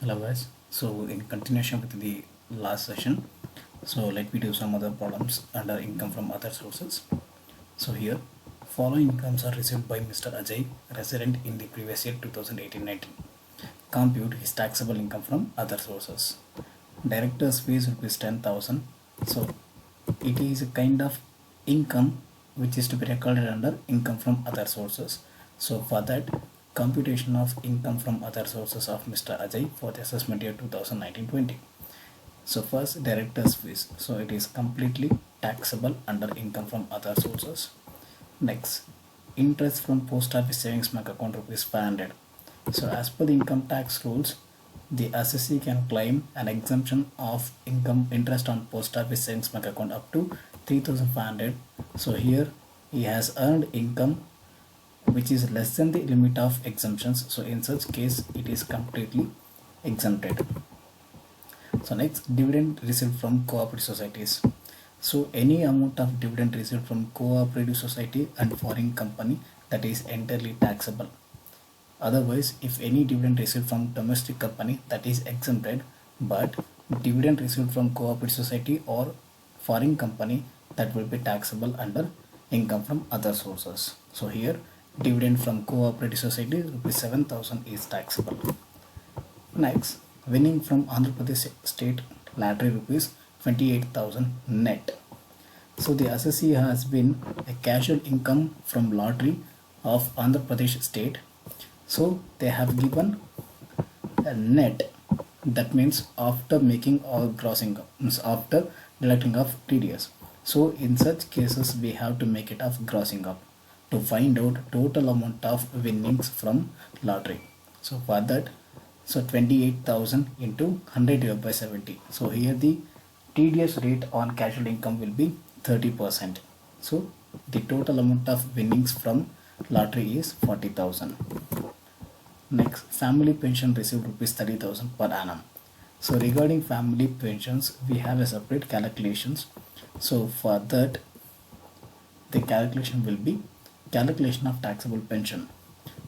Hello guys, so in continuation with the last session, so let me do some other problems under income from other sources. So here following incomes are received by Mr. Ajay, resident in the previous year 2018-19. Compute his taxable income from other sources. Director's fees rupees 10,000. So it is a kind of income which is to be recorded under income from other sources. So for that, computation of income from other sources of Mr. Ajay for the assessment year 2019-20. So first, director's fees. So it is completely taxable under income from other sources. Next, interest from post office savings bank account rupees 500. So as per the income tax rules, the assessee can claim an exemption of income interest on post office savings bank account up to 3,500. So here he has earned income which is less than the limit of exemptions. So in such case, it is completely exempted. So next, dividend received from cooperative societies. So any amount of dividend received from cooperative society and foreign company, that is entirely taxable. Otherwise, if any dividend received from domestic company, that is exempted, but dividend received from cooperative society or foreign company, that will be taxable under income from other sources. So here dividend from cooperative society rupees 7,000 is taxable. Next, winning from Andhra Pradesh state lottery rupees 28,000 net. So the assessee has been a casual income from lottery of Andhra Pradesh state. So they have given a net, that means after making all gross income, means after deducting of TDS. So in such cases we have to make it of grossing up to find out total amount of winnings from lottery. So for that, so 28,000 into 100 divided by 70. So here the TDS rate on casual income will be 30%. So the total amount of winnings from lottery is 40,000. Next, family pension received rupees 30,000 per annum. So regarding family pensions, we have a separate calculations. So for that, the calculation will be calculation of taxable pension.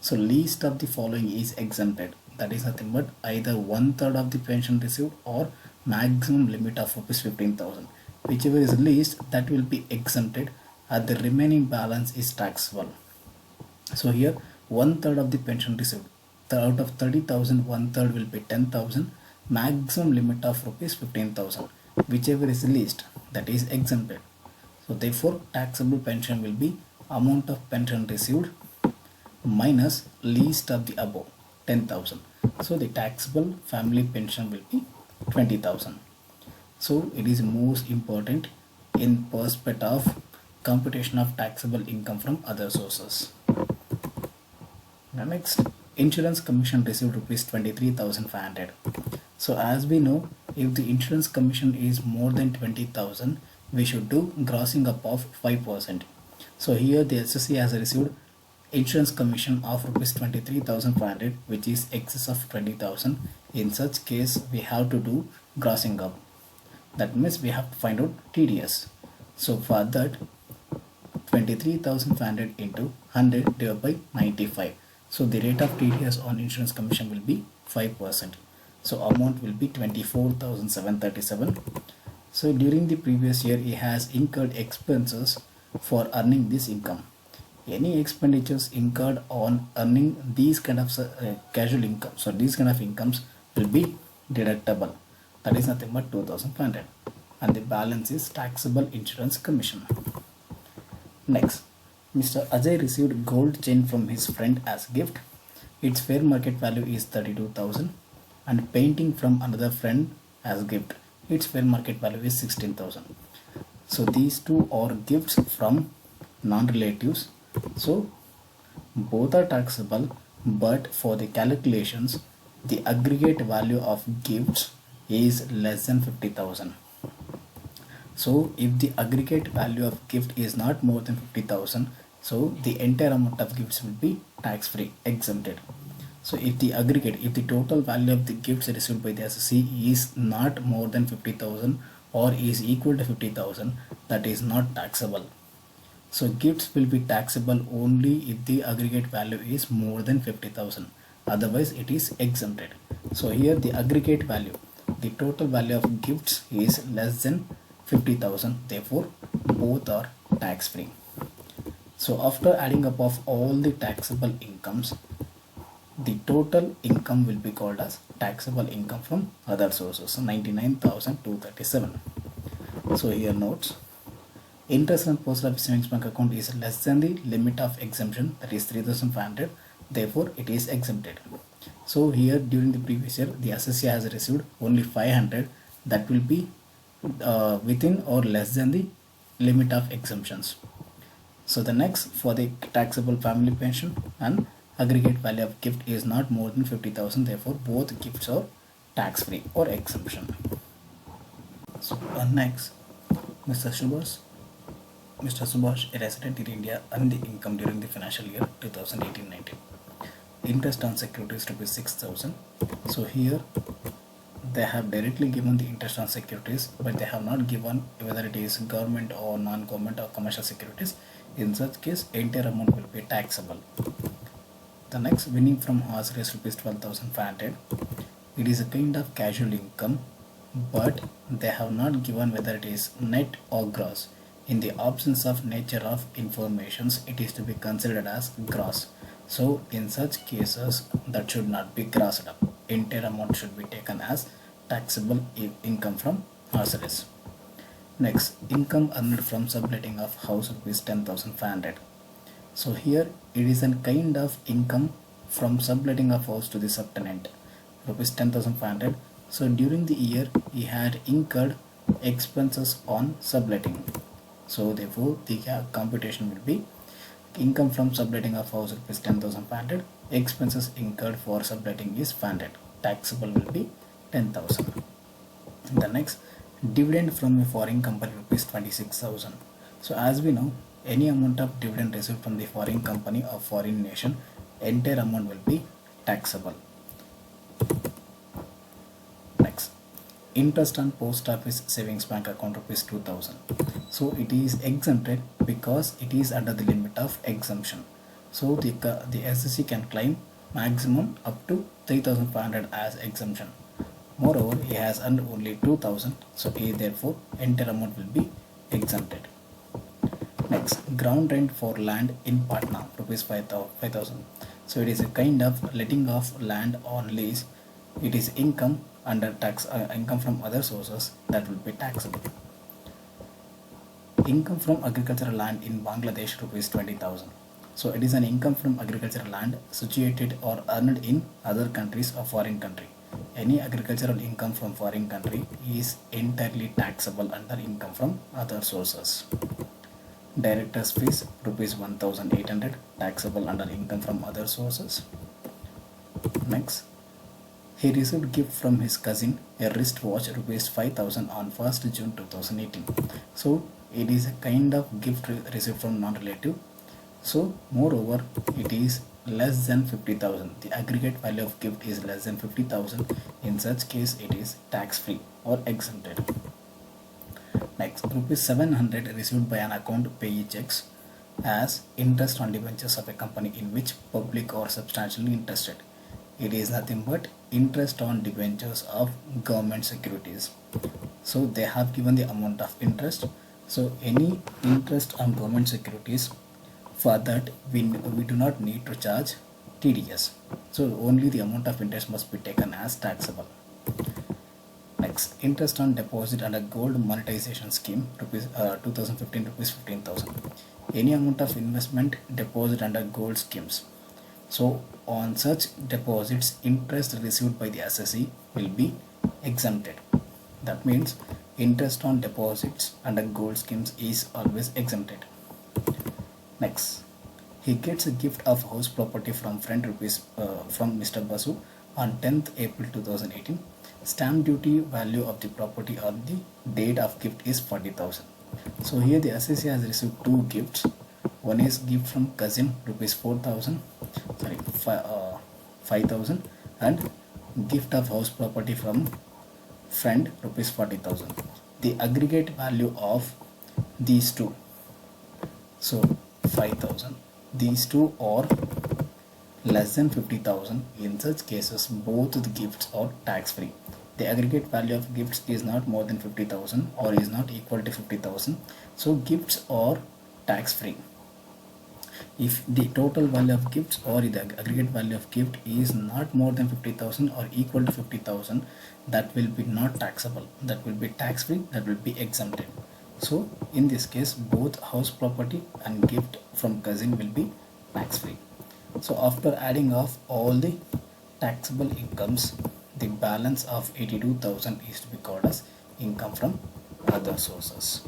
So least of the following is exempted. That is nothing but either 1/3 of the pension received or maximum limit of rupees 15,000. Whichever is least, that will be exempted, and the remaining balance is taxable. So here 1/3 of the pension received. Out of 30,000, 1/3 will be 10,000. Maximum limit of rupees 15,000. Whichever is least, that is exempted. So therefore, taxable pension will be amount of pension received minus least of the above 10,000. So the taxable family pension will be 20,000. So it is most important in perspective of computation of taxable income from other sources. Now next, insurance commission received rupees 23,500. So as we know, if the insurance commission is more than 20,000, we should do grossing up of 5%. So here the assessee has received insurance commission of rupees 23,500, which is excess of 20,000. In such case, we have to do grossing up. That means we have to find out TDS. So for that, 23,500 into 100 divided by 95. So the rate of TDS on insurance commission will be 5%. So amount will be 24,737. So during the previous year, he has incurred expenses for earning this income. Any expenditures incurred on earning these kind of casual income, so these kind of incomes will be deductible. That is nothing but 2,500, and the balance is taxable insurance commission. Next, Mr. Ajay received gold chain from his friend as gift. Its fair market value is 32,000, and painting from another friend as gift. Its fair market value is 16,000. So these two are gifts from non-relatives. So both are taxable, but for the calculations, the aggregate value of gifts is less than 50,000. So if the aggregate value of gift is not more than 50,000, so the entire amount of gifts will be tax free, exempted. So if the aggregate, if the total value of the gifts received by the assessee is not more than 50,000 or is equal to 50,000, that is not taxable. So gifts will be taxable only if the aggregate value is more than 50,000. Otherwise it is exempted. So here the aggregate value, the total value of gifts is less than 50,000, therefore both are tax free. So after adding up of all the taxable incomes, the total income will be called as taxable income from other sources, so 99,237. So here notes, interest on post office savings bank account is less than the limit of exemption, that is 3,500, therefore it is exempted. So here during the previous year the assessee has received only 500, that will be within or less than the limit of exemptions. So the next, for the taxable family pension and aggregate value of gift is not more than 50,000, therefore both gifts are tax free or exemption. So next, Mr. Subhash, a resident in India, earned the income during the financial year 2018-19. Interest on securities rupees 6,000. So here they have directly given the interest on securities, but they have not given whether it is government or non-government or commercial securities. In such case, entire amount will be taxable. The next, winning from horse race rupees 12,500. It is a kind of casual income, but they have not given whether it is net or gross. In the absence of nature of informations, it is to be considered as gross. So in such cases, that should not be grossed up. Entire amount should be taken as taxable income from horse race. Next, income earned from subletting of house rupees 10,500. So here it is a kind of income from subletting of house to the subtenant, rupees 10,500. So during the year he had incurred expenses on subletting. So therefore the computation will be income from subletting of house rupees 10,500, expenses incurred for subletting is 500, taxable will be 10,000. The next, dividend from a foreign company rupees 26,000. So as we know, any amount of dividend received from the foreign company or foreign nation, entire amount will be taxable. Next, interest on post office savings bank account rupees 2,000. So it is exempted because it is under the limit of exemption. So the SSC can claim maximum up to 3,500 as exemption. Moreover, he has earned only 2,000, so he therefore entire amount will be exempted. Next, ground rent for land in Patna rupees 5,000. So it is a kind of letting of land on lease. It is income under tax, income from other sources, that will be taxable. Income from agricultural land in Bangladesh rupees 20,000. So it is an income from agricultural land situated or earned in other countries or foreign country. Any agricultural income from foreign country is entirely taxable under income from other sources. Director's fees rupees 1,800, taxable under income from other sources. Next, he received gift from his cousin, a wristwatch rupees 5,000 on 1st June 2018. So it is a kind of gift received from non-relative. So moreover, it is less than 50,000. The aggregate value of gift is less than 50,000. In such case, it is tax free or exempted. Next, rupees 700 received by an account payee checks as interest on debentures of a company in which public are substantially interested. It is nothing but interest on debentures of government securities. So they have given the amount of interest. So any interest on government securities, for that we do not need to charge TDS. So only the amount of interest must be taken as taxable. Next, interest on deposit under gold monetization scheme, rupees 2015 rupees 15,000. Any amount of investment deposit under gold schemes. So on such deposits, interest received by the assessee will be exempted. That means interest on deposits under gold schemes is always exempted. Next, he gets a gift of house property from friend rupees from Mr. Basu on 10th April 2018. Stamp duty value of the property on the date of gift is 40,000. So here the assessee has received two gifts. One is gift from cousin rupees 4,000, 5,000, and gift of house property from friend rupees 40,000. The aggregate value of these two, so 5,000, these two are less than 50,000. In such cases, both the gifts are tax free. The aggregate value of gifts is not more than 50,000 or is not equal to 50,000. So gifts are tax free. If the total value of gifts or the aggregate value of gift is not more than 50,000 or equal to 50,000, that will be not taxable, that will be tax free, that will be exempted. So in this case, both house property and gift from cousin will be tax free. So after adding off all the taxable incomes, the balance of 82,000 is to be called as income from other sources.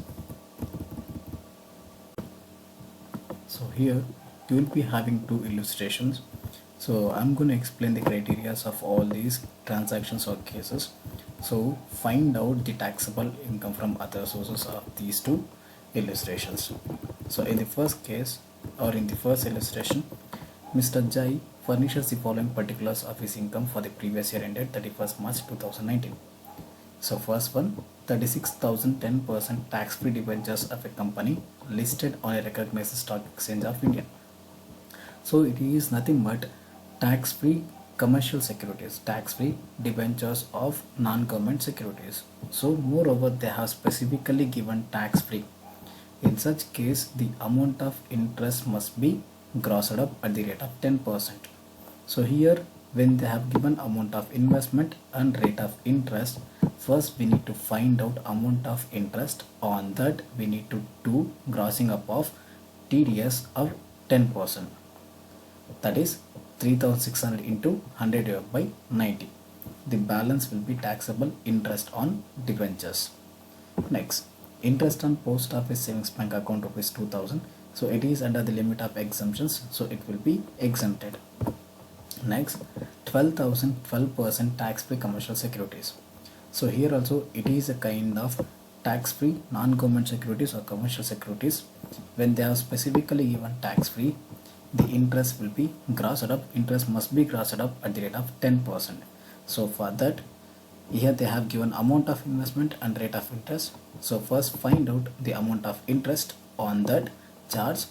So here you will be having two illustrations. So I'm going to explain the criteria of all these transactions or cases. So find out the taxable income from other sources of these two illustrations. So in the first case, or in the first illustration, Mr. Jai furnishes the following particulars of his income for the previous year ended 31st March 2019. So first one, 36,010% tax-free debentures of a company listed on a recognized stock exchange of India. So it is nothing but tax-free commercial securities, tax-free debentures of non-government securities. So moreover, they have specifically given tax-free. In such case, the amount of interest must be grossed up at the rate of 10%. So here, when they have given amount of investment and rate of interest, first we need to find out amount of interest. On that we need to do grossing up of TDS of 10%. That is 3,600 into 100 divided by 90. The balance will be taxable interest on debentures. Next, interest on post office savings bank account rupees 2,000. So it is under the limit of exemptions, so it will be exempted. Next, 12% tax-free commercial securities. So here also it is a kind of tax-free non-government securities or commercial securities. When they have specifically given tax-free, the interest will be grossed up. Interest must be grossed up at the rate of 10%. So for that, here they have given amount of investment and rate of interest. So first find out the amount of interest on that charge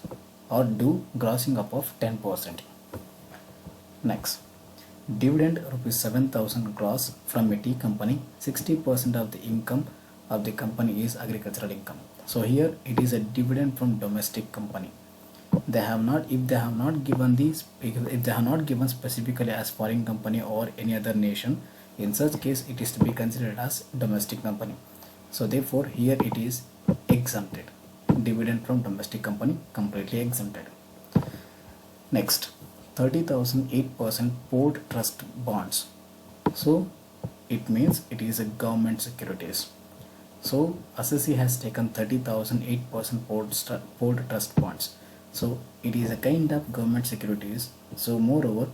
or do grossing up of 10%. Next, dividend rupees 7,000 gross from a tea company. 60% of the income of the company is agricultural income. So here it is a dividend from domestic company. They have not, if they have not given these, if they have not given specifically as foreign company or any other nation, in such case it is to be considered as domestic company. So therefore here it is exempted. Dividend from domestic company completely exempted. Next, 30,000 8% port trust bonds. So it means it is a government securities. So assessee has taken 30,000 8% port trust bonds. So it is a kind of government securities. So moreover,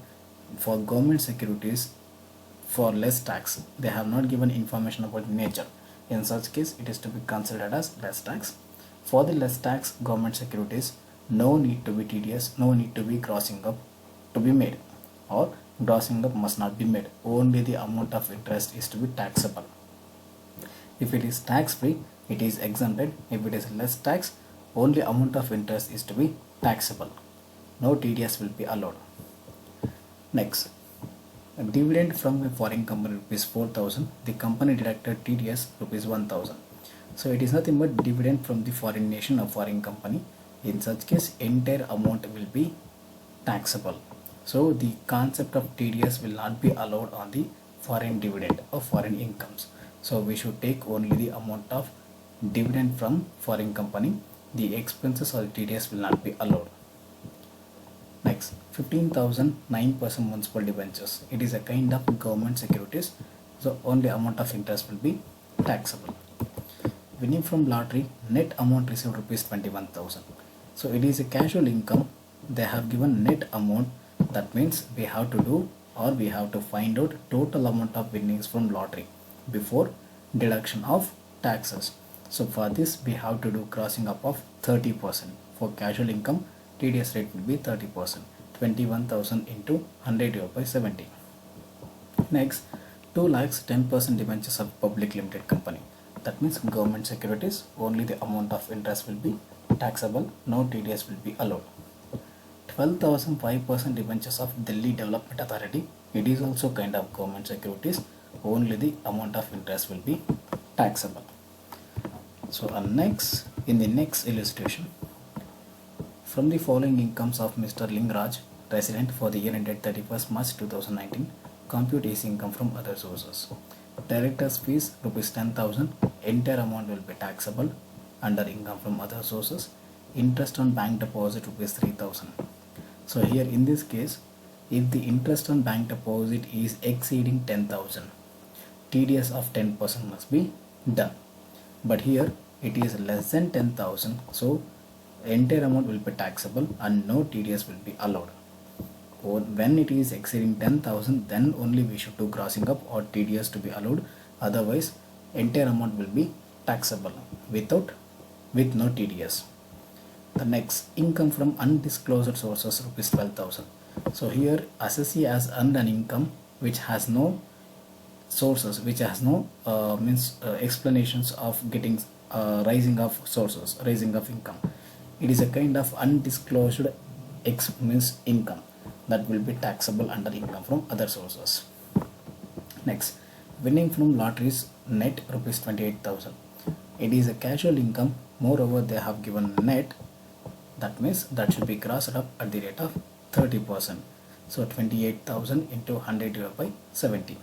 for government securities, for less tax, they have not given information about nature. In such case, it is to be considered as less tax. For the less tax government securities, no need to be TDS, no need to be crossing up to be made, or grossing up must not be made. Only the amount of interest is to be taxable. If it is tax free, it is exempted. If it is less tax, only amount of interest is to be taxable. No TDS will be allowed. Next, a dividend from a foreign company rupees 4,000. The company deducted TDS rupees 1,000. So it is nothing but dividend from the foreign nation or foreign company. In such case, entire amount will be taxable. So the concept of TDS will not be allowed on the foreign dividend or foreign incomes. So we should take only the amount of dividend from foreign company. The expenses or TDS will not be allowed. Next, 15,000 9% municipal debentures. It is a kind of government securities. So only amount of interest will be taxable. Winning from lottery, net amount received rupees 21,000. So it is a casual income. They have given net amount. That means we have to do, or we have to find out total amount of winnings from lottery before deduction of taxes. So for this we have to do crossing up of 30%. For casual income, TDS rate will be 30%. 21,000 into 100 divided by 70. Next, 2 lakhs 10% debentures of public limited company. That means government securities, only the amount of interest will be taxable, no TDS will be allowed. 12,000 5% debentures of Delhi Development Authority. It is also kind of government securities. Only the amount of interest will be taxable. So next, in the next illustration, from the following incomes of Mr. Lingraj, resident for the year ended 31st March 2019, compute his income from other sources. Director's fees rupees 10,000. Entire amount will be taxable under income from other sources. Interest on bank deposit rupees 3,000. So here in this case, if the interest on bank deposit is exceeding 10,000, TDS of 10% must be done. But here it is less than 10,000, so entire amount will be taxable and no TDS will be allowed. Or when it is exceeding 10,000, then only we should do grossing up or TDS to be allowed. Otherwise, entire amount will be taxable with no TDS. The next, income from undisclosed sources rupees 12,000. So here assessee has earned an income which has no sources, which has no explanations of getting raising of sources, raising of income. It is a kind of undisclosed income that will be taxable under income from other sources. Next, winning from lotteries net rupees 28,000. It is a casual income. Moreover, they have given net. That means that should be grossed up at the rate of 30%. So 28,000 into 100 divided by 70.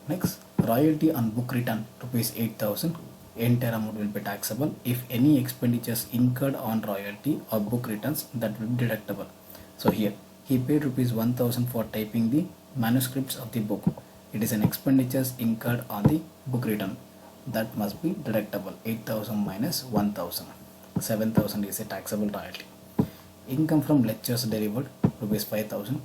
Next, royalty on book return rupees 8,000. Entire amount will be taxable. If any expenditures incurred on royalty or book returns, that will be deductible. So here he paid rupees 1,000 for typing the manuscripts of the book. It is an expenditures incurred on the book return, that must be deductible. 8,000 minus 1,000, 7,000 is a taxable royalty. Income from lectures delivered rupees 5,000.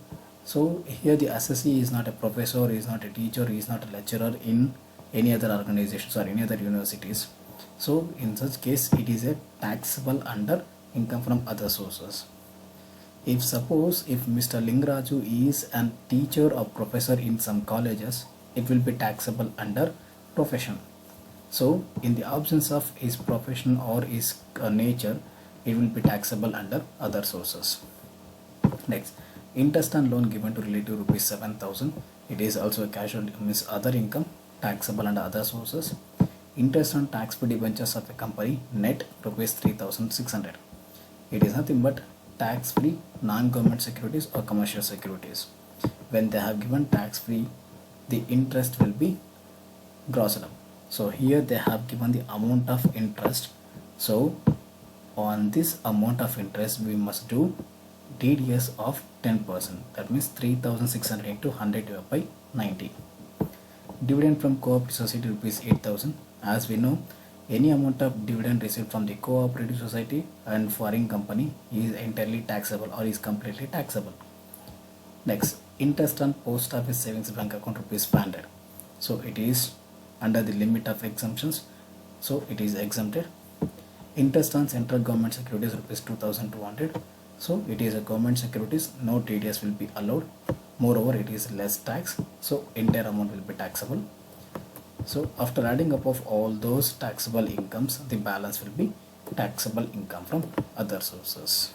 So here the assessee is not a professor, is not a teacher, is not a lecturer in any other organizations or any other universities. So in such case it is a taxable under income from other sources. If suppose if Mr. Lingraju is a teacher or professor in some colleges, it will be taxable under profession. So in the absence of his profession or his nature, it will be taxable under other sources. Next, interest on loan given to relative rupees 7,000. It is also a casual other income, taxable under other sources. Interest on tax-free debentures of a company net rupees 3,600. It is nothing but tax-free non-government securities or commercial securities. When they have given tax-free, the interest will be grossed up. So here they have given the amount of interest. So on this amount of interest we must do TDS of 10%. That means 3,600 into 100 divided by 90. Dividend from cooperative society rupees 8,000. As we know, any amount of dividend received from the cooperative society and foreign company is entirely taxable or is completely taxable. Next, interest on post office savings bank account rupees 500. So it is under the limit of exemptions, so it is exempted. Interest on central government securities rupees 2,200. So it is a government securities, no TDS will be allowed. Moreover, it is less tax, so entire amount will be taxable. So after adding up of all those taxable incomes, the balance will be taxable income from other sources.